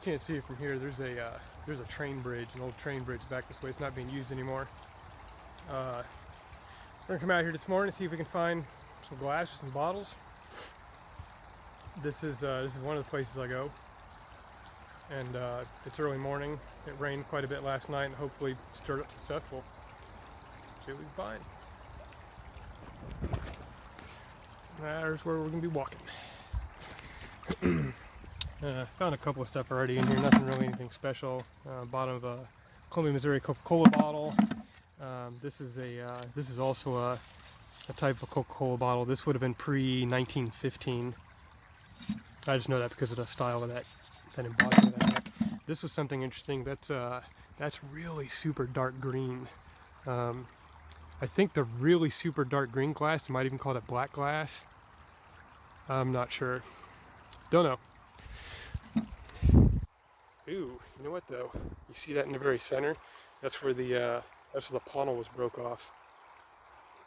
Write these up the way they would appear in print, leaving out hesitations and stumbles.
can't see it from here, there's a train bridge, an old train bridge back this way. It's not being used anymore. We're gonna come out here this morning and see if we can find some glass or some bottles. This is one of the places I go, and it's early morning. It rained quite a bit last night, and hopefully stirred up some stuff. We'll see what we can find. There's where we're gonna be walking. Found a couple of stuff already in here, nothing really anything special. Bottom of a Columbia, Missouri Coca-Cola bottle. This is also a type of Coca-Cola bottle. This would have been pre-1915. I just know that because of the style of that embodiment of that neck. This was something interesting. That's really super dark green. I think the really super dark green glass, you might even call it black glass. I'm not sure. Don't know. Ooh, you know what though? You see that in the very center? That's where the panel was broke off.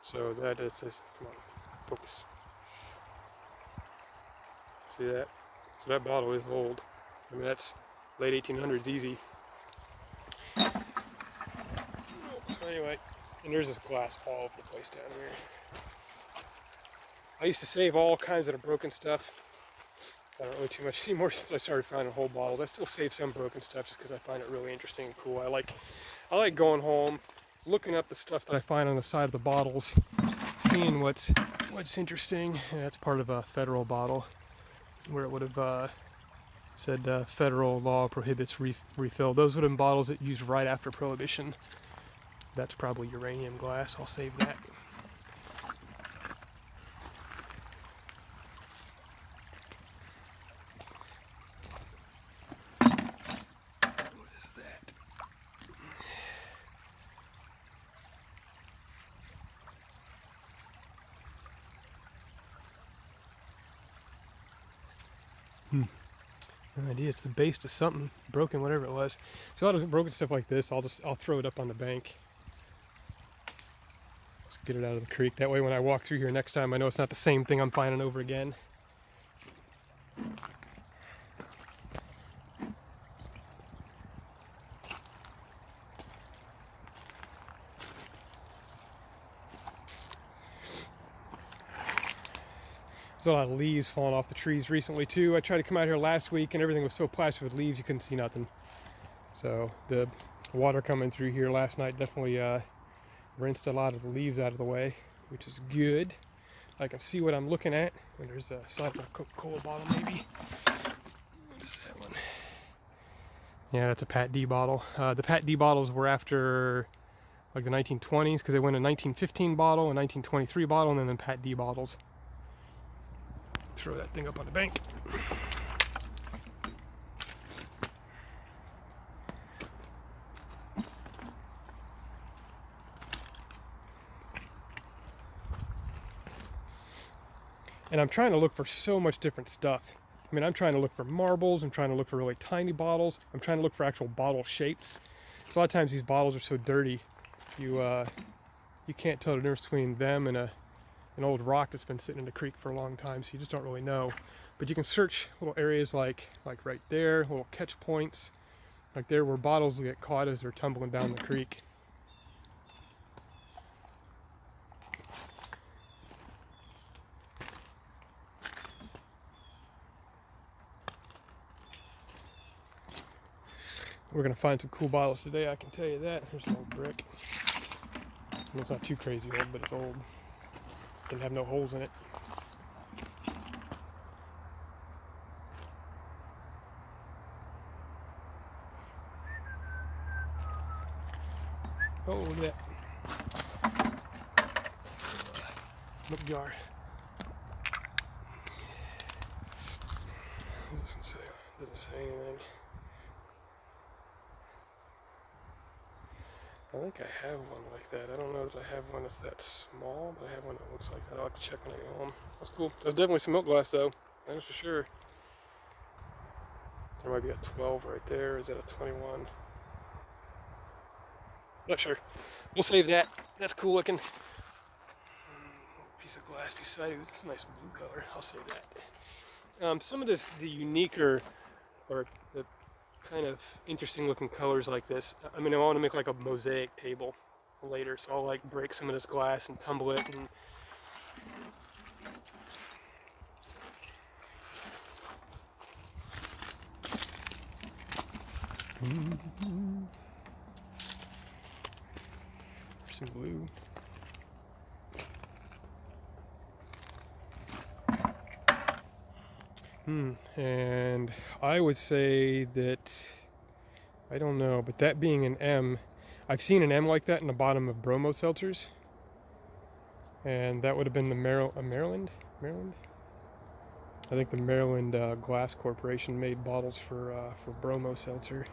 So that it says, come on, focus. See that? So that bottle is old. I mean, that's late 1800s easy. So anyway, and there's this glass all over the place down here. I used to save all kinds of broken stuff. I don't really too much anymore since I started finding whole bottles. I still save some broken stuff just because I find it really interesting and cool. I like going home, looking up the stuff that I find on the side of the bottles, seeing what's interesting. And that's part of a federal bottle, where it would have said federal law prohibits refill. Those would have been bottles that used right after Prohibition. That's probably uranium glass. I'll save that. No idea. It's the base to something broken, whatever it was. So a lot of broken stuff like this, I'll throw it up on the bank. Just get it out of the creek. That way, when I walk through here next time, I know it's not the same thing I'm finding over again. There's a lot of leaves falling off the trees recently too. I tried to come out here last week and everything was so plastered with leaves you couldn't see nothing. So the water coming through here last night definitely rinsed a lot of the leaves out of the way, which is good. I can see what I'm looking at. And there's a side of a Coca-Cola bottle maybe. What is that one? Yeah, that's a Pat D bottle. The Pat D bottles were after like the 1920s because they went a 1915 bottle, a 1923 bottle, and then the Pat D bottles. Throw that thing up on the bank. And I'm trying to look for so much different stuff. I mean, I'm trying to look for marbles, I'm trying to look for really tiny bottles, I'm trying to look for actual bottle shapes. Because a lot of times these bottles are so dirty, you can't tell the difference between them and an old rock that's been sitting in the creek for a long time, so you just don't really know. But you can search little areas like right there, little catch points, like there where bottles will get caught as they're tumbling down the creek. We're gonna find some cool bottles today, I can tell you that. Here's an old brick. I mean, it's not too crazy old, but it's old. Didn't have no holes in it. Oh, look at that. Milk jar. What does this one say? Doesn't say anything. I think I have one like that. I don't know that I have one that's that small, but I have one that looks like that. I'll have to check when I get home. That's cool. There's definitely some milk glass though. That's for sure. There might be a 12 right there. Is that a 21? Not sure. We'll save that. That's cool looking. Piece of glass beside it. It's a nice blue color. I'll save that. Some of this, the uniquer, or the kind of interesting looking colors like this. I mean, I want to make like a mosaic table later, so I'll like break some of this glass and tumble it and some glue. And I would say that, I don't know, but that being an M, I've seen an M like that in the bottom of bromo seltzers, and that would have been the Maryland. I think the Maryland Glass Corporation made bottles for bromo seltzer.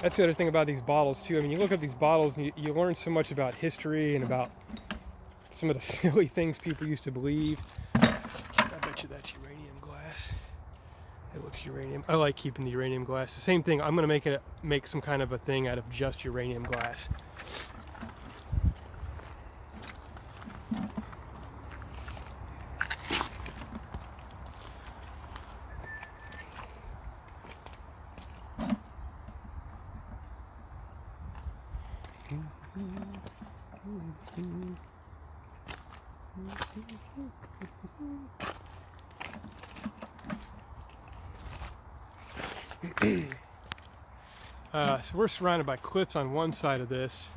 That's the other thing about these bottles too. I mean, you look at these bottles and you learn so much about history and about some of the silly things people used to believe. I bet you that's uranium glass. It looks uranium. I like keeping the uranium glass. The same thing. I'm going to make some kind of a thing out of just uranium glass. So we're surrounded by cliffs on one side of this.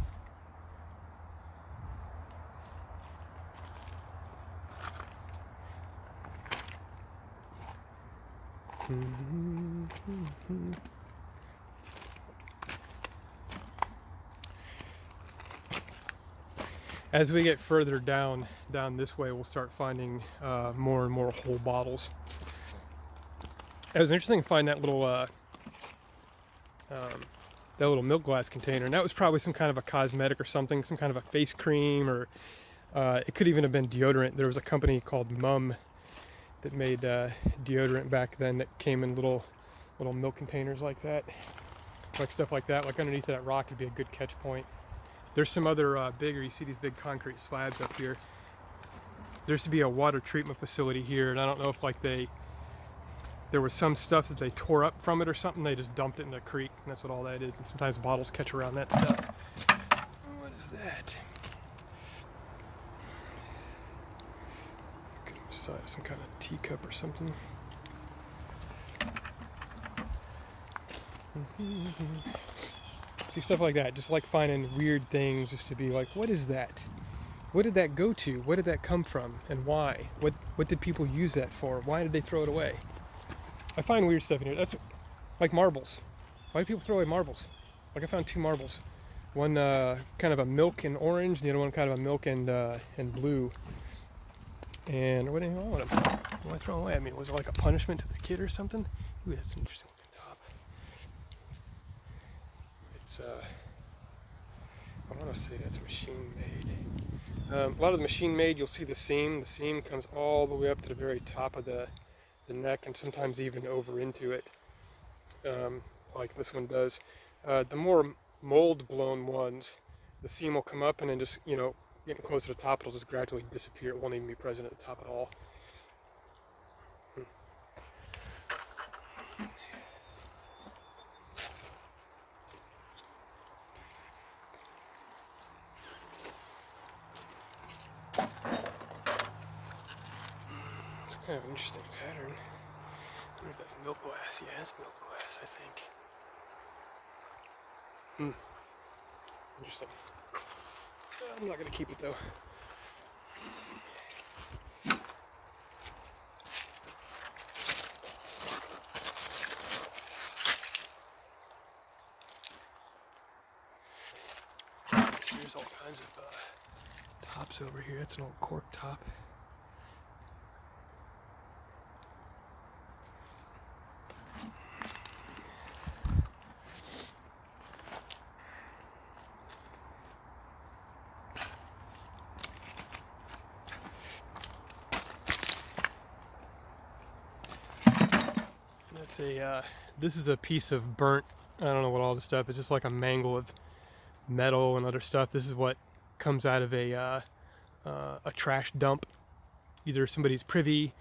As we get further down this way, we'll start finding more and more whole bottles. It was interesting to find that little milk glass container, and that was probably some kind of a cosmetic or something, some kind of a face cream, or it could even have been deodorant. There was a company called Mum that made deodorant back then that came in little milk containers like that, like stuff like that. Like underneath that rock would be a good catch point. There's some other bigger, you see these big concrete slabs up here. There used to be a water treatment facility here, and I don't know if like there was some stuff that they tore up from it or something. They just dumped it in a creek, and that's what all that is. And sometimes bottles catch around that stuff. What is that? Some kind of teacup or something. See, stuff like that. Just like finding weird things, just to be like, what is that? What did that go to? Where did that come from, and why? What did people use that for? Why did they throw it away? I find weird stuff in here. That's like marbles. Why do people throw away marbles? Like I found 2 marbles. One kind of a milk and orange, and the other one kind of a milk and blue. And what do you want them? Why throw them away? I mean, was it like a punishment to the kid or something? Ooh, that's an interesting looking top. It's I want to say that's machine made. A lot of the machine made, you'll see the seam. The seam comes all the way up to the very top of the neck, and sometimes even over into it, like this one does. The more mold blown ones, the seam will come up, and then just, you know, getting close to the top, it'll just gradually disappear. It won't even be present at the top at all. It's kind of an interesting pattern. I wonder if that's milk glass. Yeah, it's milk glass, I think. Interesting. I'm not going to keep it though. So there's all kinds of tops over here. It's an old cork top. This is a piece of burnt, I don't know what all this stuff, it's just like a mangle of metal and other stuff. This is what comes out of a trash dump either somebody's privy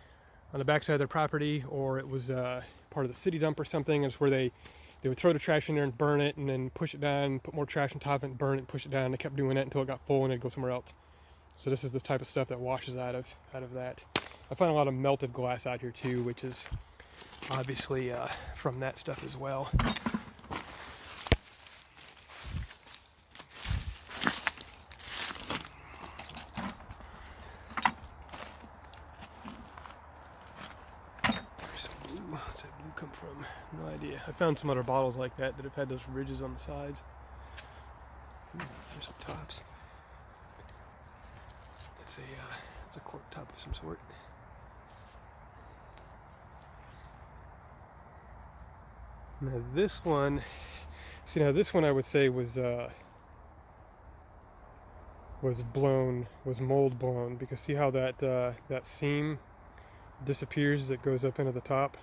on the backside of their property, or it was part of the city dump or something. It's where they would throw the trash in there and burn it, and then push it down, put more trash on top of it, and burn it, and push it down. They kept doing that until it got full, and it'd go somewhere else. So this is the type of stuff that washes out of that. I find a lot of melted glass out here too, which is obviously from that stuff as well. What's that blue come from? No idea. I found some other bottles like that have had those ridges on the sides. There's some tops. It's a cork top of some sort. Now this one, this one I would say was mold blown, because see how that that seam disappears as it goes up into the top?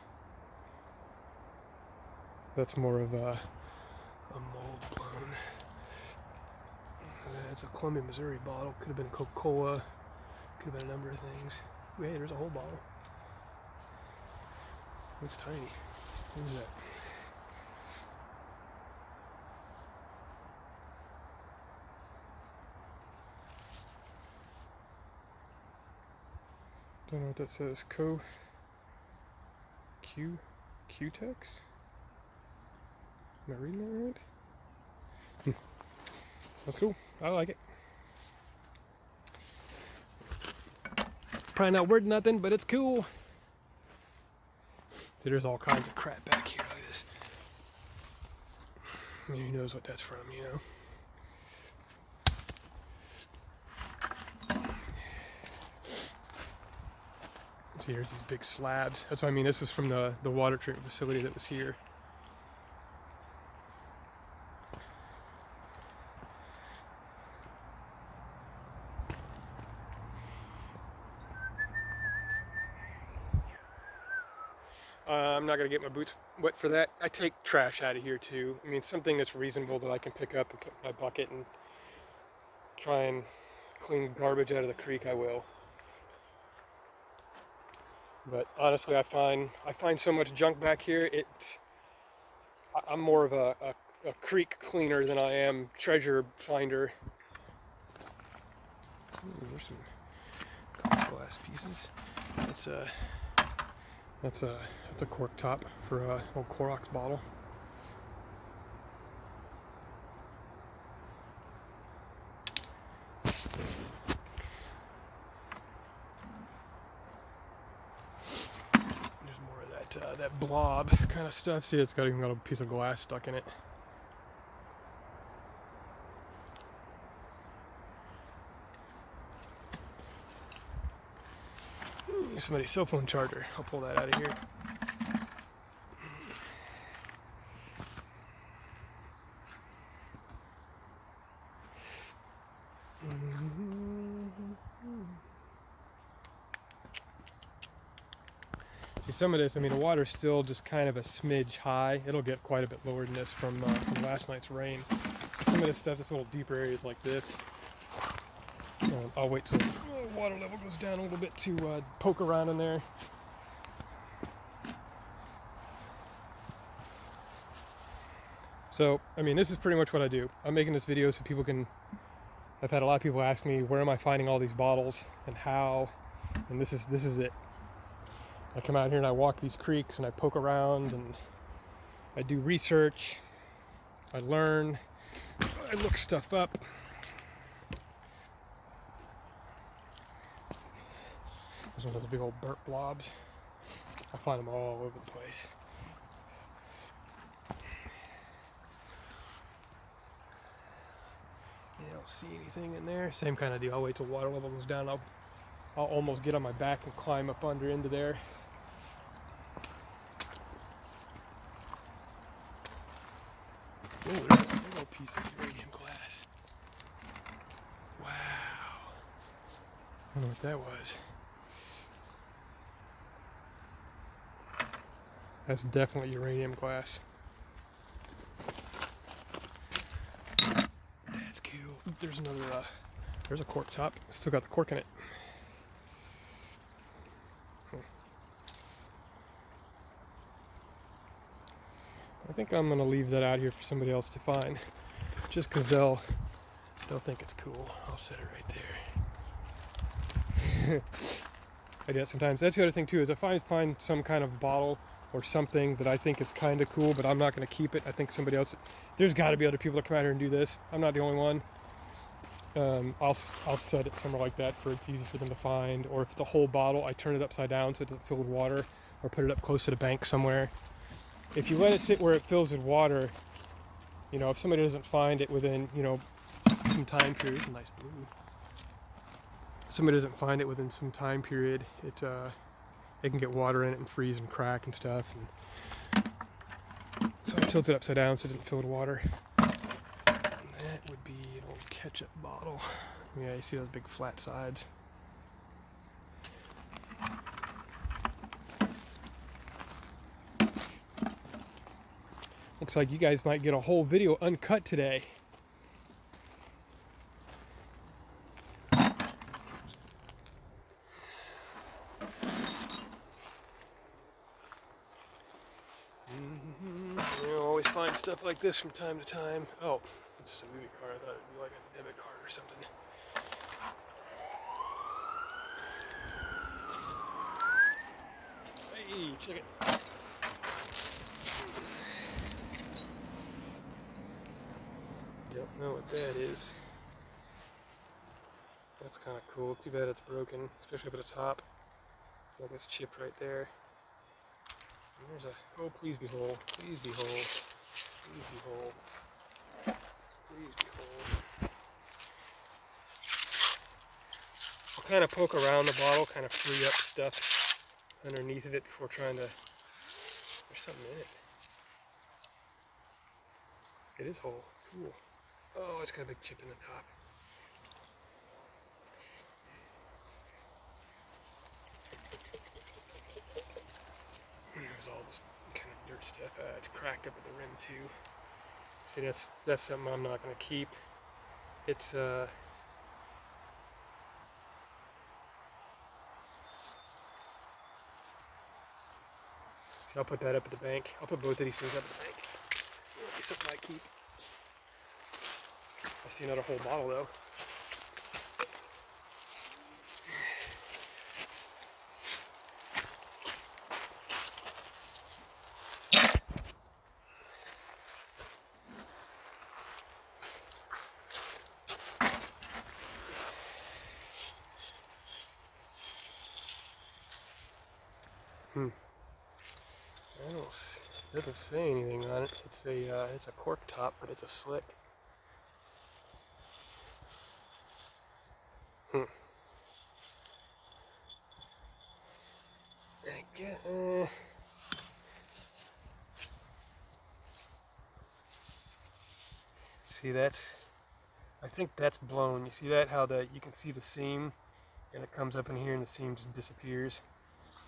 That's more of a mold blown. That's a Columbia, Missouri bottle. Could have been Coca-Cola. Could have been a number of things. Ooh, hey, there's a whole bottle. It's tiny. What is that? Don't know what that says. Q-Tex? Am I reading that right? That's cool. I like it. Probably not worth nothing, but it's cool. So there's all kinds of crap back here. Look at this. I mean, who knows what that's from, you know? See, here's these big slabs. That's what I mean. This was from the water treatment facility that was here. I'm not going to get my boots wet for that. I take trash out of here too. I mean, something that's reasonable that I can pick up and put in my bucket and try and clean garbage out of the creek, I will. But honestly, I find so much junk back here. I'm more of a creek cleaner than I am treasure finder. Ooh, there's some glass pieces. That's a cork top for an old Clorox bottle. That blob kind of stuff. See, it's even got a piece of glass stuck in it. Somebody's cell phone charger. I'll pull that out of here. See, some of this, I mean, the water's still just kind of a smidge high. It'll get quite a bit lower than this from last night's rain. So some of this stuff, this little deeper areas like this, I'll wait till the water level goes down a little bit to poke around in there. So, I mean, this is pretty much what I do. I'm making this video so people can... I've had a lot of people ask me, where am I finding all these bottles and how? And this is it. I come out here and I walk these creeks and I poke around and I do research. I learn. I look stuff up. There's one of those big old burnt blobs. I find them all over the place. You don't see anything in there. Same kind of deal. I'll wait till water level goes down. I'll almost get on my back and climb up under into there. Oh, there's a big old piece of uranium glass. Wow. I don't know what that was. That's definitely uranium glass. That's cool. There's another, there's a cork top. It's still got the cork in it. I think I'm gonna leave that out here for somebody else to find, just because they'll think it's cool. I'll set it right there. I do that sometimes. That's the other thing too, is if I find some kind of bottle or something that I think is kind of cool, but I'm not going to keep it. I think somebody else. There's got to be other people that come out here and do this. I'm not the only one. I'll set it somewhere like that for it's easy for them to find. Or if it's a whole bottle, I turn it upside down so it doesn't fill with water, or put it up close to the bank somewhere. If you let it sit where it fills with water, you know, if somebody doesn't find it within, you know, some time period, nice blue. If somebody doesn't find it within some time period, it can get water in it and freeze and crack and stuff. And so I tilt it upside down so it doesn't fill with water. And that would be an old ketchup bottle. Yeah, you see those big flat sides. Looks like you guys might get a whole video uncut today. You always find stuff like this from time to time. Oh, it's just a movie card. I thought it'd be like a debit card or something. Hey, check it. Don't know what that is. That's kind of cool. Too bad it's broken, especially up at the top. Like it's chipped right there. And there's a, oh, please be whole. Please be whole. Please be whole. Please be whole. I'll kind of poke around the bottle, kind of free up stuff underneath of it before trying to, there's something in it. It is whole. Cool. Oh, it's got a big chip in the top. There's all this kind of dirt stuff. It's cracked up at the rim too. See, that's something I'm not going to keep. It's I'll put that up at the bank. I'll put both of these things up at the bank. That'll be something I keep. I see another whole bottle though. It doesn't say anything on it. It's a cork top, but it's a slick. See, I think that's blown. You see that? How you can see the seam, and it comes up in here, and the seam just disappears.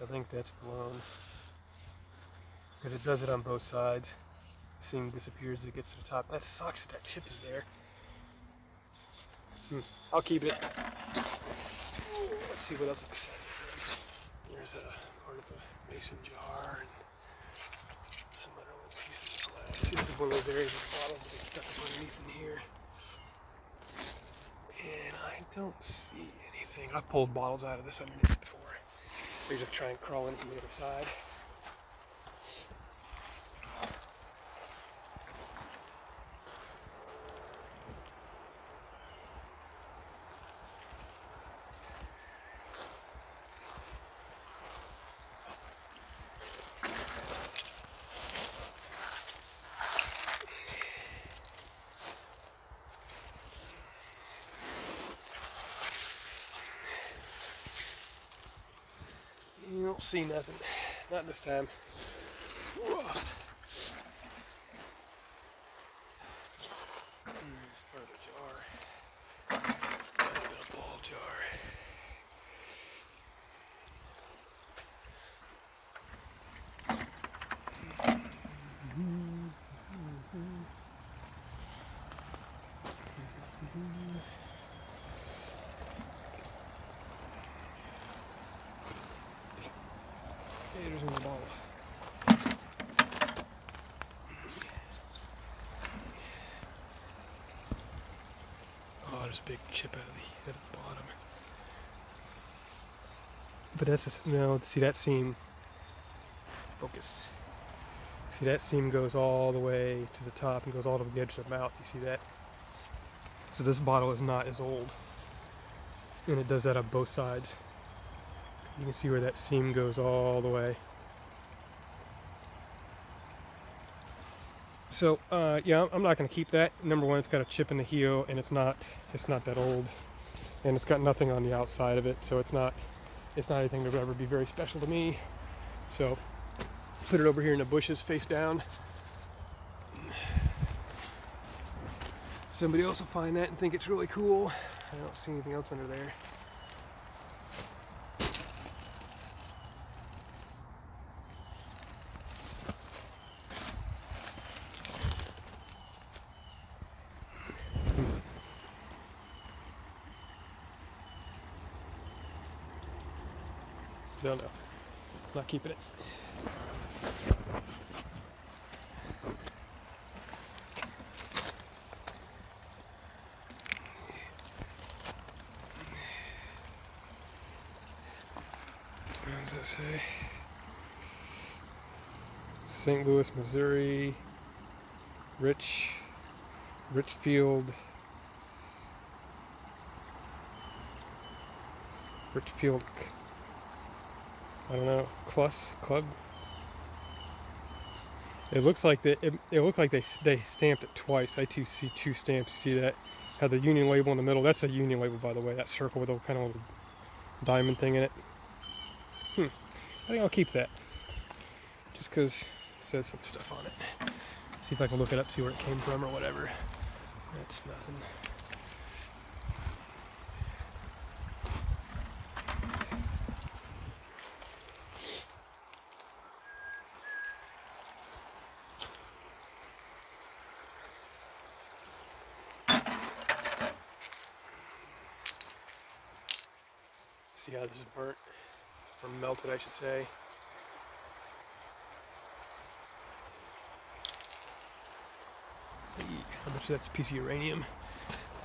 I think that's blown. Because it does it on both sides. The seam disappears as it gets to the top. That sucks that chip is there. I'll keep it. Let's see what else is beside this thing. There's a part of a mason jar and some other little pieces of glass. See, this is one of those areas where bottles get stuck up underneath in here. And I don't see anything. I've pulled bottles out of this underneath before. They just try and crawl in from the other side. You don't see nothing. Not this time. Whoa. There's part of the jar. Might have been a ball jar. Potatoes in the bottle. there's a big chip out of the bottom. But that's just, no, see that seam, focus. See that seam goes all the way to the top and goes all to the edge of the mouth, you see that? So this bottle is not as old. And it does that on both sides. You can see where that seam goes all the way. So yeah, I'm not going to keep that. Number one, it's got a chip in the heel, and it's not that old, and it's got nothing on the outside of it, so it's not anything that would ever be very special to me. So put it over here in the bushes, face down. Somebody else will find that and think it's really cool. I don't see anything else under there. No, not keeping it. What does that say? St. Louis, Missouri, Richfield, I don't know, Club. It looks like they stamped it twice. I too see two stamps. You see that? Had the Union label in the middle. That's a Union label, by the way. That circle with a kind of little diamond thing in it. I think I'll keep that, just because it says some stuff on it. See if I can look it up, see where it came from or whatever. That's nothing. See how this is burnt, or melted, I should say. How much of that's a piece of uranium?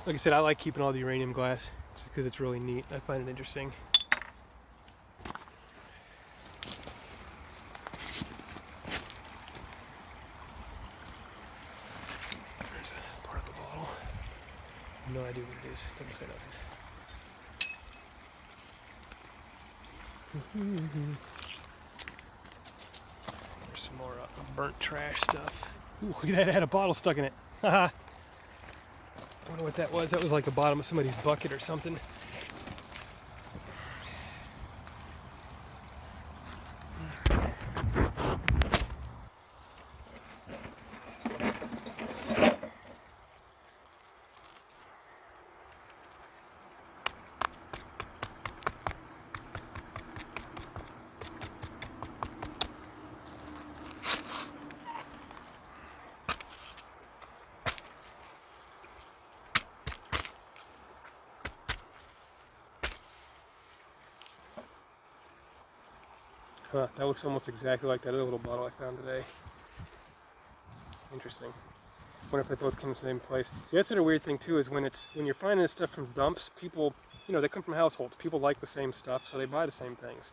Like I said, I like keeping all the uranium glass just because it's really neat. I find it interesting. There's a part of the bottle. No idea what it is. Doesn't say nothing. There's some more burnt trash stuff. Ooh, look at that, it had a bottle stuck in it. Haha. I wonder what that was. That was like the bottom of somebody's bucket or something. Huh, that looks almost exactly like that other little bottle I found today. Interesting. Wonder if they both came from the same place. See, that's the weird thing too, is when you're finding this stuff from dumps, people, they come from households. People like the same stuff, so they buy the same things.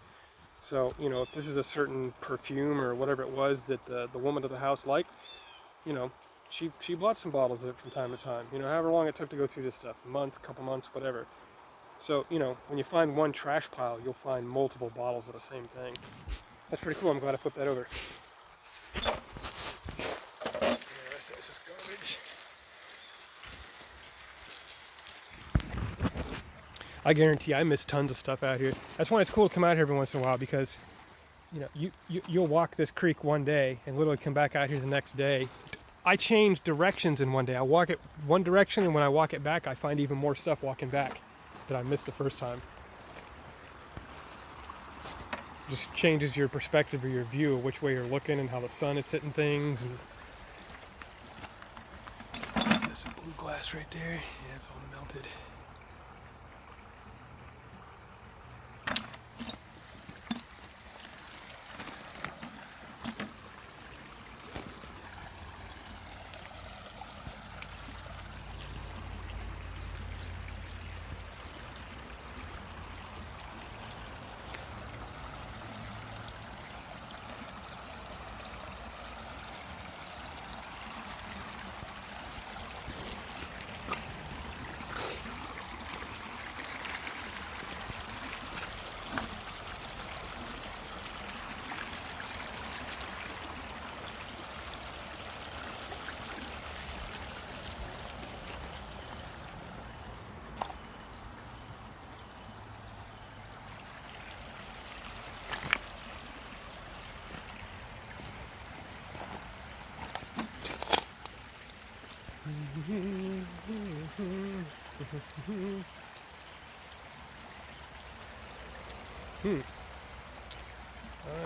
So, if this is a certain perfume or whatever it was that the woman of the house liked, she bought some bottles of it from time to time. However long it took to go through this stuff, a month, couple months, whatever. So, when you find one trash pile, you'll find multiple bottles of the same thing. That's pretty cool. I'm glad I flipped that over. The rest of this is garbage. I guarantee I miss tons of stuff out here. That's why it's cool to come out here every once in a while, because you'll walk this creek one day and literally come back out here the next day. I change directions in one day. I walk it one direction, and when I walk it back, I find even more stuff walking back that I missed the first time. Just changes your perspective or your view of which way you're looking and how the sun is hitting things. And there's some blue glass right there. Yeah, it's all melted.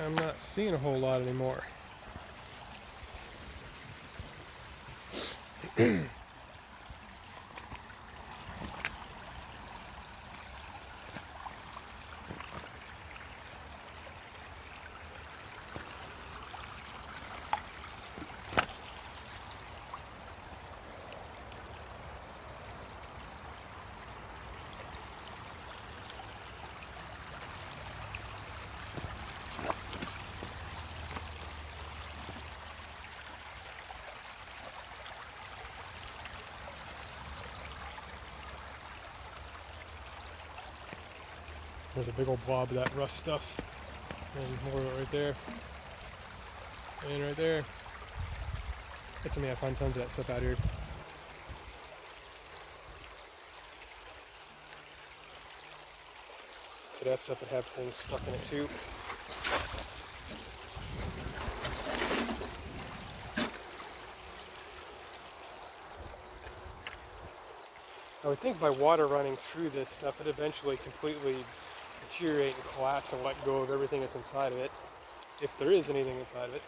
I'm not seeing a whole lot anymore. There's a big old blob of that rust stuff. And more of it right there. And right there. That's something I find tons of that stuff out here. So that stuff would have things stuck in it too. I would think by water running through this stuff, it eventually completely deteriorate and collapse and let go of everything that's inside of it, if there is anything inside of it.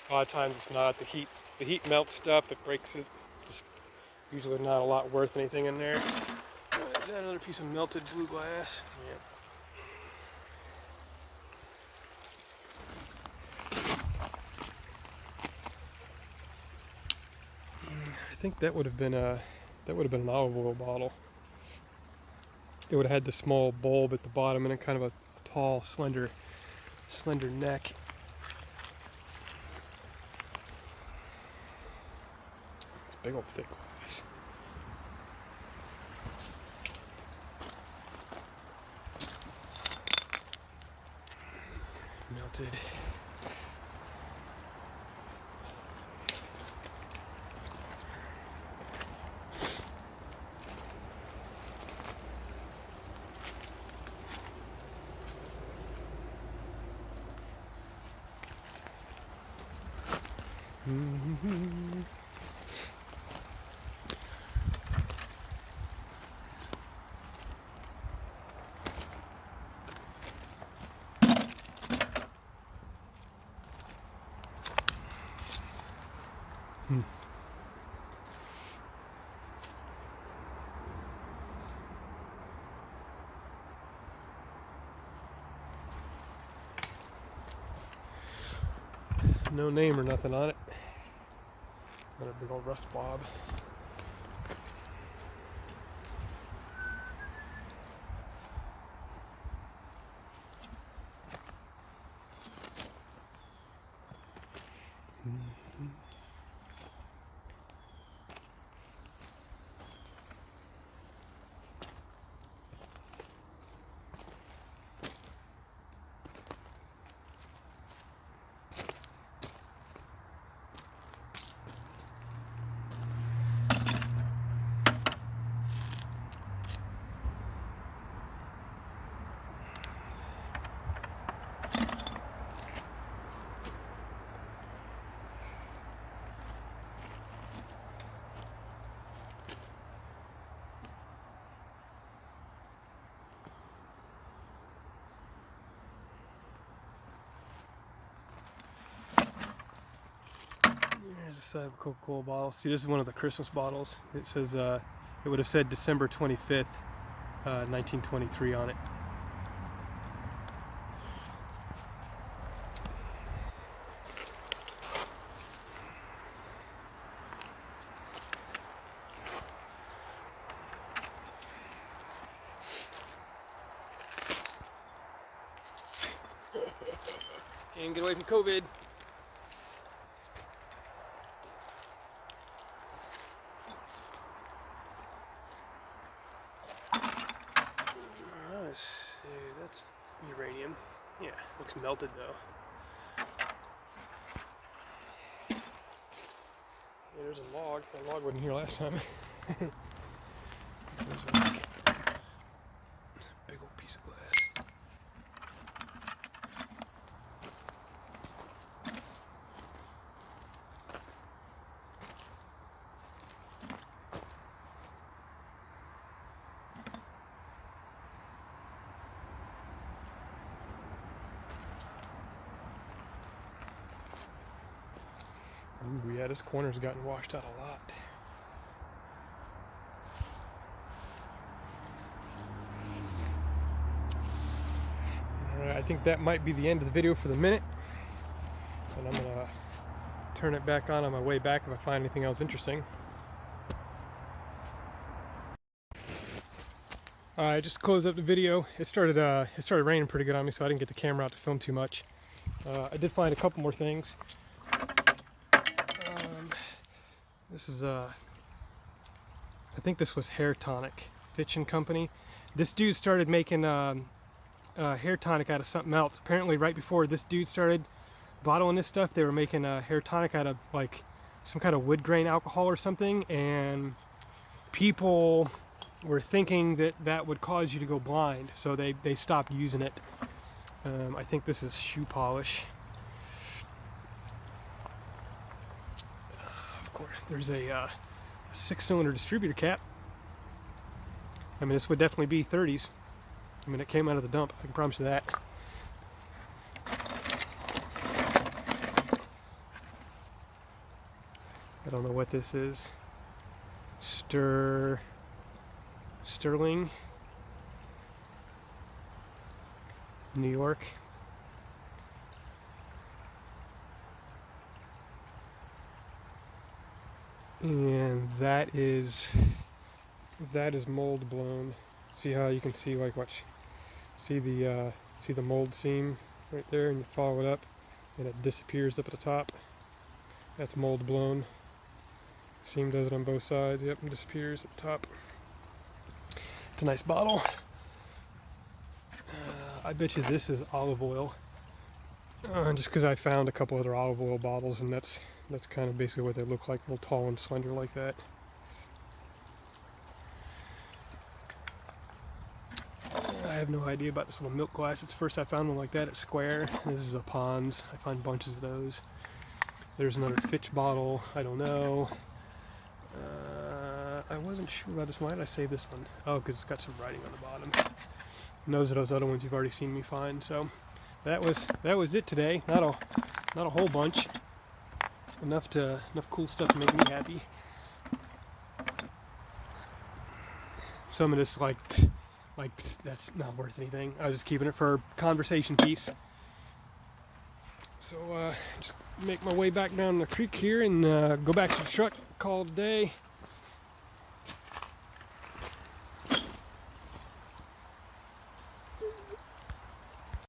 A lot of times it's not. The heat melts stuff, it breaks it. Just usually not a lot worth anything in there. Is that another piece of melted blue glass? Yeah. I think that would have been an olive oil bottle. It would have had the small bulb at the bottom and a kind of a tall, slender neck. It's big old thick glass. Melted. No name or nothing on it. Another big old rust blob. There's a side of a Coca-Cola bottle. See, this is one of the Christmas bottles. It says, it would have said December 25th, 1923 on it. Can't get away from COVID. Let's see, that's uranium. Yeah, looks melted though. Yeah, there's a log. That log wasn't here last time. There's a big old piece of glass. Ooh, yeah, this corner's gotten washed out a lot. Alright, I think that might be the end of the video for the minute. And I'm going to turn it back on my way back if I find anything else interesting. Alright, just to close up the video. It started raining pretty good on me, so I didn't get the camera out to film too much. I did find a couple more things. This is I think this was Hair Tonic, Fitch and Company. This dude started making hair tonic out of something else. Apparently, right before this dude started bottling this stuff, they were making hair tonic out of like some kind of wood grain alcohol or something, and people were thinking that that would cause you to go blind, so they stopped using it. I think this is shoe polish. Of course, there's a 6-cylinder distributor cap. I mean, this would definitely be 30s. I mean, it came out of the dump, I can promise you that. I don't know what this is. Sterling, New York. And that is mold blown. See how you can see, like, watch, see the mold seam right there, and you follow it up and it disappears up at the top. That's mold blown. Seam does it on both sides. Yep, and disappears at the top. It's a nice bottle. I bet you this is olive oil. Just because I found a couple other olive oil bottles, and that's kind of basically what they look like, a little tall and slender like that. I have no idea about this little milk glass. It's first I found one like that at Square. This is a Pond's. I find bunches of those. There's another Fitch bottle. I don't know. I wasn't sure about this one. Why did I save this one? Oh, because it's got some writing on the bottom. And those are those other ones you've already seen me find. So that was it today. Not a whole bunch. Enough cool stuff to make me happy. Some of this like that's not worth anything. I was just keeping it for conversation piece. So just make my way back down the creek here and go back to the truck, call it a day.